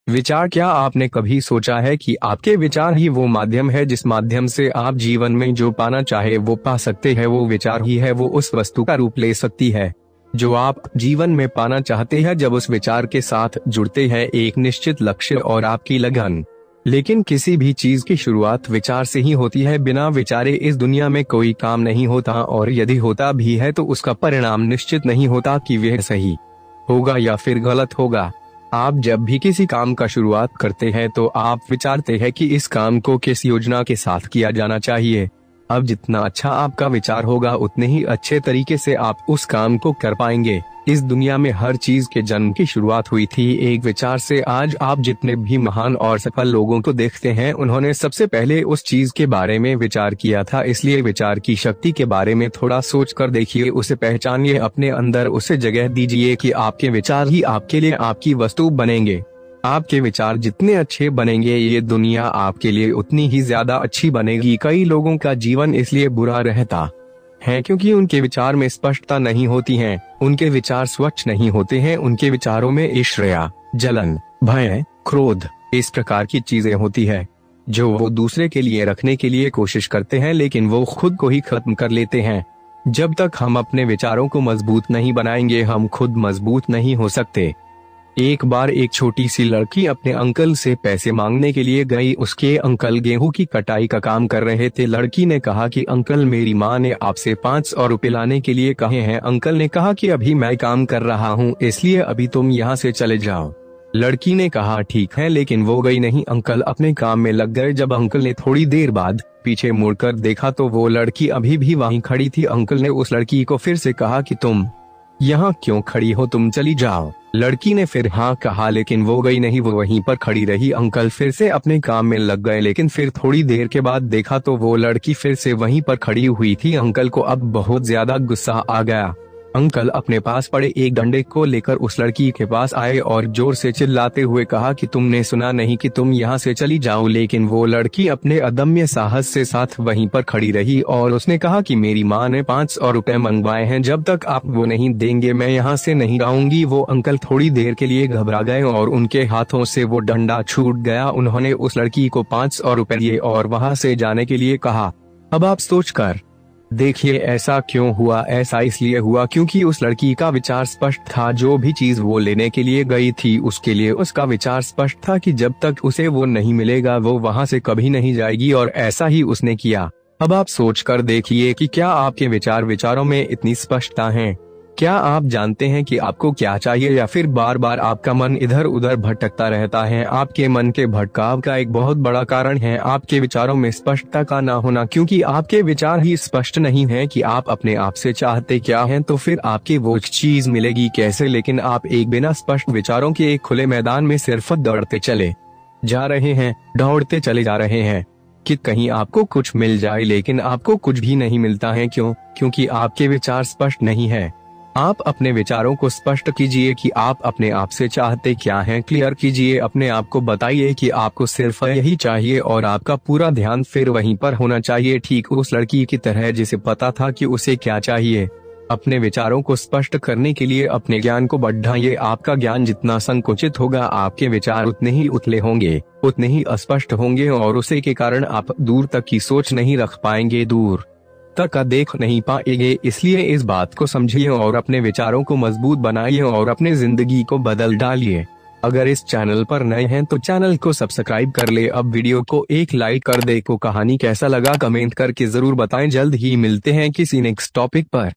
विचार, क्या आपने कभी सोचा है कि आपके विचार ही वो माध्यम है जिस माध्यम से आप जीवन में जो पाना चाहे वो पा सकते हैं। वो विचार ही है वो उस वस्तु का रूप ले सकती है जो आप जीवन में पाना चाहते हैं जब उस विचार के साथ जुड़ते हैं एक निश्चित लक्ष्य और आपकी लगन। लेकिन किसी भी चीज की शुरुआत विचार से ही होती है। बिना विचारे इस दुनिया में कोई काम नहीं होता, और यदि होता भी है तो उसका परिणाम निश्चित नहीं होता कि वह सही होगा या फिर गलत होगा। आप जब भी किसी काम का शुरुआत करते हैं तो आप विचारते हैं कि इस काम को किस योजना के साथ किया जाना चाहिए। अब जितना अच्छा आपका विचार होगा उतने ही अच्छे तरीके से आप उस काम को कर पाएंगे। इस दुनिया में हर चीज के जन्म की शुरुआत हुई थी एक विचार से। आज आप जितने भी महान और सफल लोगों को देखते हैं उन्होंने सबसे पहले उस चीज के बारे में विचार किया था। इसलिए विचार की शक्ति के बारे में थोड़ा सोच कर देखिए, उसे पहचानिए, अपने अंदर उसे जगह दीजिए कि आपके विचार ही आपके लिए आपकी वस्तु बनेंगे। आपके विचार जितने अच्छे बनेंगे ये दुनिया आपके लिए उतनी ही ज्यादा अच्छी बनेगी। कई लोगों का जीवन इसलिए बुरा रहता है क्योंकि उनके विचार में स्पष्टता नहीं होती है, उनके विचार स्वच्छ नहीं होते हैं, उनके विचारों में ईर्ष्या, जलन, भय, क्रोध, इस प्रकार की चीजें होती है जो वो दूसरे के लिए रखने के लिए कोशिश करते हैं लेकिन वो खुद को ही खत्म कर लेते हैं। जब तक हम अपने विचारों को मजबूत नहीं बनाएंगे हम खुद मजबूत नहीं हो सकते। एक बार एक छोटी सी लड़की अपने अंकल से पैसे मांगने के लिए गई। उसके अंकल गेहूं की कटाई का काम कर रहे थे। लड़की ने कहा कि अंकल मेरी माँ ने आपसे 500 रुपए लाने के लिए कहे हैं। अंकल ने कहा कि अभी मैं काम कर रहा हूँ इसलिए अभी तुम यहाँ से चले जाओ। लड़की ने कहा ठीक है, लेकिन वो गई नहीं। अंकल अपने काम में लग गए। जब अंकल ने थोड़ी देर बाद पीछे मुड़कर देखा तो वो लड़की अभी भी वहीं खड़ी थी। अंकल ने उस लड़की को फिर से कहा कि तुम यहाँ क्यों खड़ी हो, तुम चली जाओ। लड़की ने फिर हाँ कहा लेकिन वो गई नहीं, वो वहीं पर खड़ी रही। अंकल फिर से अपने काम में लग गए लेकिन फिर थोड़ी देर के बाद देखा तो वो लड़की फिर से वहीं पर खड़ी हुई थी। अंकल को अब बहुत ज्यादा गुस्सा आ गया। अंकल अपने पास पड़े एक डंडे को लेकर उस लड़की के पास आए और जोर से चिल्लाते हुए कहा कि तुमने सुना नहीं कि तुम यहाँ से चली जाओ। लेकिन वो लड़की अपने अदम्य साहस से साथ वहीं पर खड़ी रही और उसने कहा कि मेरी माँ ने 500 रुपए मंगवाए हैं, जब तक आप वो नहीं देंगे मैं यहाँ से नहीं जाऊंगी। वो अंकल थोड़ी देर के लिए घबरा गए और उनके हाथों से वो डंडा छूट गया। उन्होंने उस लड़की को 500 रुपए दिए और वहाँ से जाने के लिए कहा। अब आप सोच कर देखिए ऐसा क्यों हुआ। ऐसा इसलिए हुआ क्योंकि उस लड़की का विचार स्पष्ट था। जो भी चीज वो लेने के लिए गई थी उसके लिए उसका विचार स्पष्ट था कि जब तक उसे वो नहीं मिलेगा वो वहां से कभी नहीं जाएगी, और ऐसा ही उसने किया। अब आप सोच कर देखिए कि क्या आपके विचारों में इतनी स्पष्टता है। क्या आप जानते हैं कि आपको क्या चाहिए, या फिर बार बार आपका मन इधर उधर भटकता रहता है। आपके मन के भटकाव का एक बहुत बड़ा कारण है आपके विचारों में स्पष्टता का ना होना, क्योंकि आपके विचार ही स्पष्ट नहीं है कि आप अपने आप से चाहते क्या हैं, तो फिर आपकी वो चीज मिलेगी कैसे। लेकिन आप एक बिना स्पष्ट विचारों के एक खुले मैदान में सिर्फ दौड़ते चले जा रहे हैं, दौड़ते चले जा रहे हैं कि कहीं आपको कुछ मिल जाए, लेकिन आपको कुछ भी नहीं मिलता है। क्यों? क्योंकि आपके विचार स्पष्ट नहीं है। आप अपने विचारों को स्पष्ट कीजिए कि आप अपने आप से चाहते क्या हैं। क्लियर कीजिए, अपने आप को बताइए कि आपको सिर्फ यही चाहिए और आपका पूरा ध्यान फिर वहीं पर होना चाहिए, ठीक उस लड़की की तरह जिसे पता था कि उसे क्या चाहिए। अपने विचारों को स्पष्ट करने के लिए अपने ज्ञान को बढ़ाइए। आपका ज्ञान जितना संकुचित होगा आपके विचार उतने ही उथले होंगे, उतने ही अस्पष्ट होंगे, और उसी के कारण आप दूर तक की सोच नहीं रख पाएंगे, दूर तक का देख नहीं पाएंगे। इसलिए इस बात को समझिए और अपने विचारों को मजबूत बनाइए और अपने जिंदगी को बदल डालिए। अगर इस चैनल पर नए हैं तो चैनल को सब्सक्राइब कर ले। अब वीडियो को एक लाइक कर दे। को कहानी कैसा लगा कमेंट करके जरूर बताएं। जल्द ही मिलते हैं किसी नेक्स्ट टॉपिक पर।